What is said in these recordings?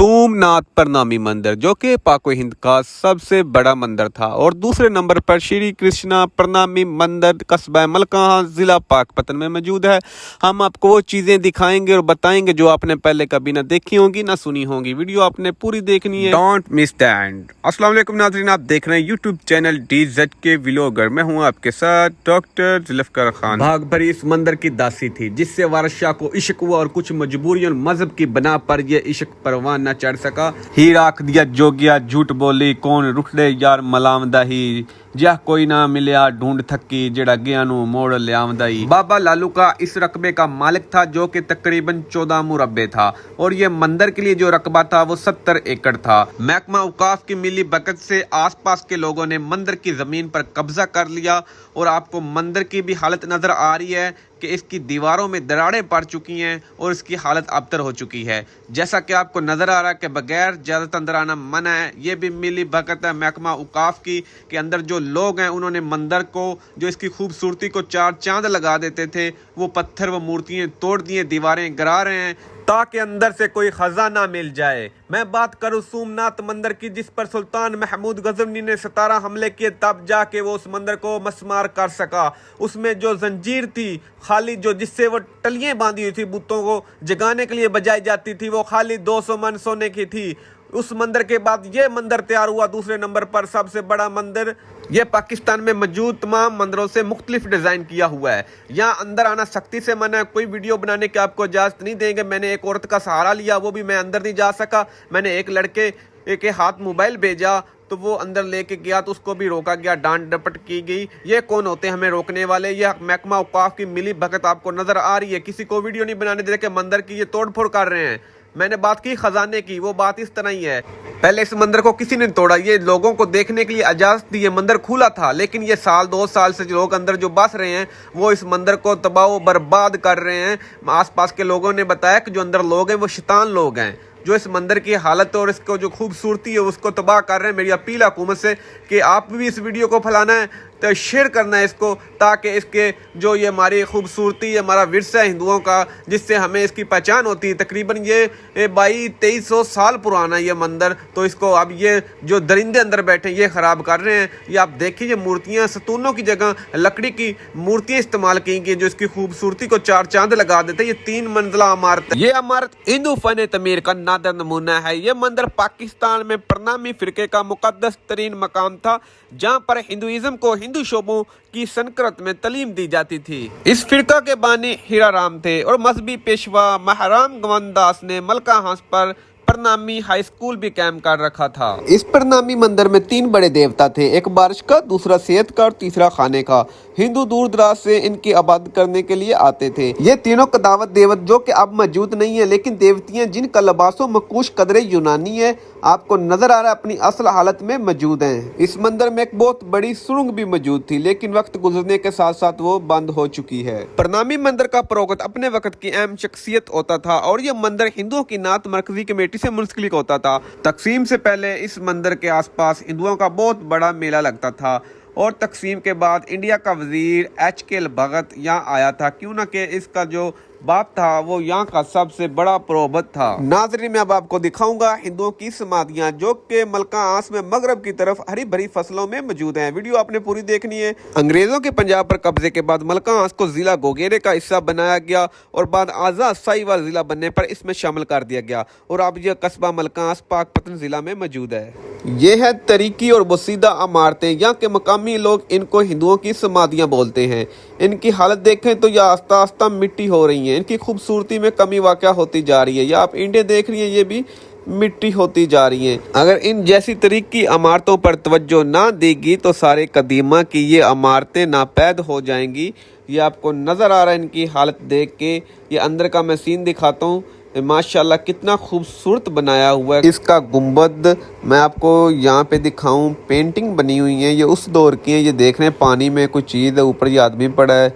सोमनाथ प्रणामी मंदिर जो कि पाक हिंद का सबसे बड़ा मंदिर था और दूसरे नंबर पर श्री कृष्णा प्रणामी मंदिर कस्बा मलकाहा जिला पाकपतन में मौजूद है। हम आपको वो चीज़ें दिखाएंगे और बताएंगे जो आपने पहले कभी ना देखी होंगी ना सुनी होंगी। वीडियो आपने पूरी देखनी है, डोंट मिस द एंड। अस्सलाम वालेकुम नाज़रीन, आप देख रहे हैं यूट्यूब चैनल DZ व्लॉगर। मैं हूँ आपके साथ डॉक्टर जुल्फकार खान। भाग भरी इस मंदिर की दासी थी जिससे वारशाह को इश्क हुआ और कुछ मजबूरियों मजहब की बना पर यह इश्क परवान न चढ़ सका। ही राख दिया जोगिया झूठ बोली कौन रुखड़े यार मलामदा ही, जह कोई ना मिलिया ढूंढ थकी जेड़ा गया नु मोड़ लियावदा ही। बाबा लालू का इस रकबे का मालिक था जो कि तकरीबन 14 मुरब्बे था और ये मंदिर के लिए जो रकबा था वो 70 एकड़ था। महकमा औकाफ की मिली बरकत से आसपास के लोगों ने मंदिर की जमीन पर कब्जा कर लिया और आपको मंदिर की भी हालत नजर आ रही है कि इसकी दीवारों में दरारें पड़ चुकी हैं और इसकी हालत अबतर हो चुकी है। जैसा कि आपको नजर आ रहा है कि बगैर इजाजत अंदर आना मना है। ये भी मिली बरकत है महकमा औकाफ की के अंदर जो लोग हैं उन्होंने मंदिर को जो इसकी खूबसूरती को चार चांद लगा देते थे वो पत्थर व मूर्तियां तोड़ दिए, दीवारें गिरा रहे हैं ताकि अंदर से कोई खजाना मिल जाए। मैं बात करूं सोमनाथ मंदिर की जिस पर सुल्तान महमूद गजनवी ने 17 हमले किए तब जाके वो उस मंदिर को मस्मार कर सका। उसमें जो जंजीर थी खाली जो जिससे वो टलियां बांधी हुई थी बुतों को जगाने के लिए बजाई जाती थी वो खाली 200 मन सोने की थी। उस मंदिर के बाद ये मंदिर तैयार हुआ दूसरे नंबर पर सबसे बड़ा मंदिर। ये पाकिस्तान में मौजूद तमाम मंदिरों से मुख्तलिफ डिजाइन किया हुआ है। यहाँ अंदर आना सख्ती से मना है, कोई वीडियो बनाने की आपको इजाजत नहीं देंगे। मैंने एक औरत का सहारा लिया, वो भी मैं अंदर नहीं जा सका। मैंने एक लड़के के हाथ मोबाइल भेजा तो वो अंदर लेके गया तो उसको भी रोका गया, डांट डपट की गई। ये कौन होते हैं हमें रोकने वाले? ये महकमा औकाफ की मिली भगत आपको नजर आ रही है। किसी को वीडियो नहीं बनाने दे के मंदिर की ये तोड़ फोड़ कर रहे हैं। मैंने बात की खजाने की, वो बात इस तरह ही है। पहले इस मंदिर को किसी ने तोड़ा, ये लोगों को देखने के लिए इजाजत दी, ये मंदिर खुला था। लेकिन ये साल 2 साल से जो लोग अंदर जो बस रहे हैं वो इस मंदिर को तबाह बर्बाद कर रहे हैं। आसपास के लोगों ने बताया कि जो अंदर लोग हैं वो शैतान लोग हैं जो इस मंदिर की हालत और इसको जो खूबसूरती है उसको तबाह कर रहे हैं। मेरी अपील है हुकूमत से कि आप भी इस वीडियो को फैलाना है तो शेयर करना है इसको, ताकि इसके जो ये हमारी खूबसूरती है, हमारा विरसा है हिंदुओं का जिससे हमें इसकी पहचान होती है। तकरीबन ये 2200-2300 साल पुराना ये मंदिर, तो इसको अब ये जो दरिंदे अंदर बैठे ये ख़राब कर रहे हैं। ये आप देखिए ये मूर्तियाँ सतूनों की जगह लकड़ी की मूर्तियाँ इस्तेमाल की गई जो इसकी खूबसूरती को चार चांद लगा देते हैं। ये 3 मंजिला इमारत है। ये इमारत हिंदू फन तमीर का नादर नमूना है। ये मंदिर पाकिस्तान में प्रणामी फिरके का मुकद्दस तरीन मकाम था जहाँ पर हिंदुइज्म को हिंदू शोबों की संस्कृत में तालीम दी जाती थी। इस फिरका के बानी हीरा राम थे और मजहबी पेशवा महाराम गवनदास ने मलकाहास पर प्रणामी हाई स्कूल भी कायम कर रखा था। इस प्रणामी मंदिर में 3 बड़े देवता थे, एक बारिश का, दूसरा सेहत का और तीसरा खाने का। हिंदू दूर दराज से इनकी आबाद करने के लिए आते थे। ये तीनों कदावत देवत जो कि अब मौजूद नहीं है लेकिन देवतियां जिनका लबासो मकूश कदरे यूनानी है आपको नजर आ रहा है अपनी असल हालत में मौजूद हैं। इस मंदिर में एक बहुत बड़ी सुरंग भी मौजूद थी लेकिन वक्त गुजरने के साथ साथ वो बंद हो चुकी है। प्रणामी मंदिर का प्रोगत अपने वक्त की अहम शख्सियत होता था और ये मंदिर हिंदुओं की नात मरकजी कमेटी से मुंसलिक होता था। तकसीम से पहले इस मंदिर के आसपास हिंदुओं का बहुत बड़ा मेला लगता था और तकसीम के बाद इंडिया का वजीर HK भगत यहाँ आया था, क्यों ना कि इसका जो बाप था वो यहाँ का सबसे बड़ा पुरोहित था। नाज़रीन मैं अब आपको दिखाऊंगा हिंदुओं की समाधियाँ जो कि मलकाहास में मगरब की तरफ हरी भरी फसलों में मौजूद हैं। वीडियो आपने पूरी देखनी है। अंग्रेजों के पंजाब पर कब्जे के बाद मलकाहास को जिला गोगेरे का हिस्सा बनाया गया और बाद आज़ाद साहिवाल जिला बनने पर इसमें शामिल कर दिया गया और अब यह कस्बा मलकाहास पाकपतन जिला में मौजूद है। ये है तरीकी और बसीदा इमारतें। यहाँ के मकामी लोग इनको हिंदुओं की समाधियाँ बोलते हैं। इनकी हालत देखें तो यह आस्ता आस्ता मिट्टी हो रही है। इनकी खूबसूरती में कमी वाक़या होती जा रही है। या आप ईंटें देख रही हैं ये भी मिट्टी होती जा रही हैं। अगर इन जैसी तरीकी इमारतों पर तवज्जो ना देगी तो सारे कदीमा की ये इमारतें नापैद हो जाएंगी। ये आपको नज़र आ रहा है इनकी हालत देख के। ये अंदर का मैं सीन दिखाता हूँ, माशाल्लाह कितना खूबसूरत बनाया हुआ है। इसका गुंबद मैं आपको यहाँ पे दिखाऊं, पेंटिंग बनी हुई है, ये उस दौर की है। ये देख रहे हैं पानी में कोई चीज़ है, ऊपर ये आदमी पड़ा है,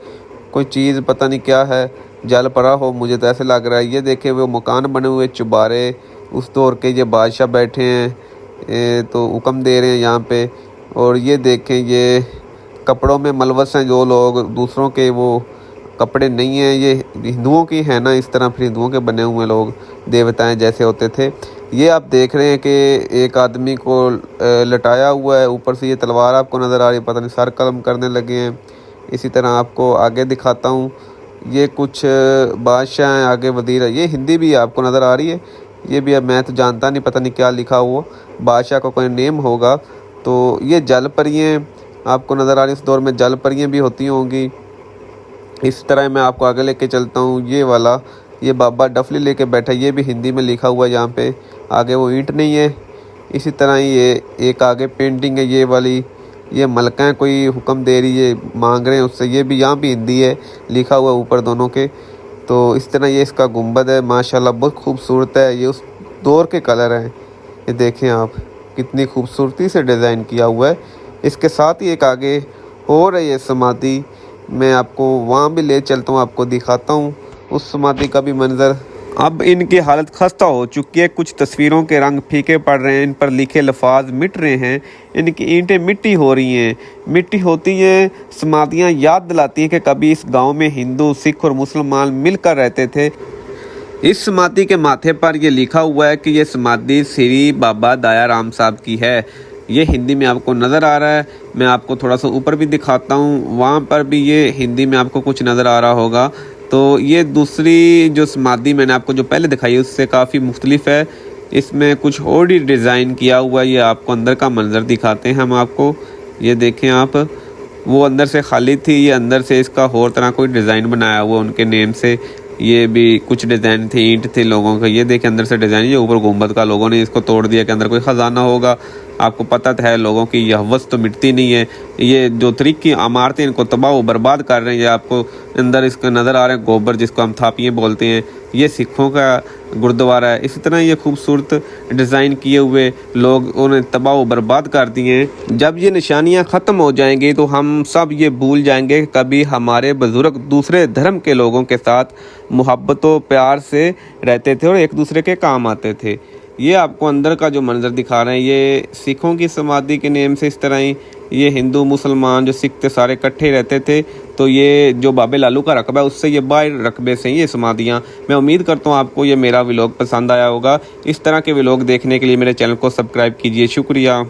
कोई चीज़ पता नहीं क्या है, जल पड़ा हो, मुझे तो ऐसे लग रहा है। ये देखे वो मकान बने हुए चुबारे उस दौर के, ये बादशाह बैठे हैं तो हुक्म दे रहे हैं यहाँ पे। और ये देखें ये कपड़ों में मलवस हैं जो लोग, दूसरों के वो कपड़े नहीं हैं, ये हिंदुओं की है ना इस तरह, फिर हिंदुओं के बने हुए लोग देवताएं जैसे होते थे। ये आप देख रहे हैं कि एक आदमी को लटाया हुआ है, ऊपर से ये तलवार आपको नज़र आ रही है, पता नहीं सर कलम करने लगे हैं। इसी तरह आपको आगे दिखाता हूँ, ये कुछ बादशाह हैं, आगे वज़ीर है। ये हिंदी भी आपको नज़र आ रही है, ये भी अब मैं तो जानता नहीं, पता नहीं क्या लिखा हुआ, बादशाह का कोई नेम होगा। तो ये जल परियाँ आपको नज़र आ रही है, इस दौर में जल परियाँ भी होती होंगी। इस तरह मैं आपको आगे लेके चलता हूँ। ये वाला, ये बाबा डफली लेके बैठा, ये भी हिंदी में लिखा हुआ है यहाँ पे, आगे वो ईंट नहीं है। इसी तरह ये एक आगे पेंटिंग है, ये वाली, ये मलकाएँ कोई हुक्म दे रही है, मांग रहे हैं उससे, ये भी यहाँ भी हिंदी है, लिखा हुआ ऊपर दोनों के। तो इस तरह ये इसका गुंबद है, माशाल्लाह बहुत खूबसूरत है। ये उस दौर के कलर हैं, ये देखें आप कितनी खूबसूरती से डिज़ाइन किया हुआ है। इसके साथ ही एक आगे और है ये समाधि, मैं आपको वहाँ भी ले चलता हूँ, आपको दिखाता हूँ उस समाधि का भी मंज़र। अब इनकी हालत खस्ता हो चुकी है, कुछ तस्वीरों के रंग फीके पड़ रहे हैं, इन पर लिखे लफाज मिट रहे हैं, इनकी ईंटें मिट्टी हो रही हैं। मिट्टी होती हैं समाधियाँ याद दिलाती हैं कि कभी इस गांव में हिंदू, सिख और मुसलमान मिलकर रहते थे। इस समाधि के माथे पर यह लिखा हुआ है कि यह समाधि श्री बाबा दया राम साहब की है। ये हिंदी में आपको नज़र आ रहा है, मैं आपको थोड़ा सा ऊपर भी दिखाता हूँ, वहाँ पर भी ये हिंदी में आपको कुछ नज़र आ रहा होगा। तो ये दूसरी जो समाधि मैंने आपको जो पहले दिखाई है उससे काफ़ी मुख्तलिफ है, इसमें कुछ और ही डिज़ाइन किया हुआ है। ये आपको अंदर का मंज़र दिखाते हैं हम आपको, ये देखें आप, वो अंदर से खाली थी, ये अंदर से इसका और तरह कोई डिज़ाइन बनाया हुआ उनके नेम से। ये भी कुछ डिज़ाइन थे, ईंट थे लोगों का, ये देखें अंदर से डिज़ाइन, ये ऊपर गुंबद का लोगों ने इसको तोड़ दिया कि अंदर कोई ख़जाना होगा। आपको पता है लोगों की यह हवस तो मिटती नहीं है, ये जो तरीकी इमारतें इनको तबाह व बर्बाद कर रहे हैं। ये आपको अंदर इसका नज़र आ रहा है गोबर, जिसको हम थापियाँ बोलते हैं, ये सिखों का गुरुद्वारा है। इसी तरह ये खूबसूरत डिज़ाइन किए हुए लोग उन्हें तबाह व बर्बाद कर दिए हैं। जब ये निशानियाँ ख़त्म हो जाएंगी तो हम सब ये भूल जाएंगे कि कभी हमारे बुज़ुर्ग दूसरे धर्म के लोगों के साथ मोहब्बत व प्यार से रहते थे और एक दूसरे के काम आते थे। ये आपको अंदर का जो मंज़र दिखा रहे हैं, ये सिखों की समाधि के नेम से इस तरह ही, ये हिंदू मुसलमान जो सिख थे सारे इकट्ठे रहते थे। तो ये जो बाबे लालू का रकबा है उससे ये बाहर रकबे से ये समाधियाँ। मैं उम्मीद करता हूँ आपको ये मेरा व्लॉग पसंद आया होगा। इस तरह के व्लॉग देखने के लिए मेरे चैनल को सब्सक्राइब कीजिए। शुक्रिया।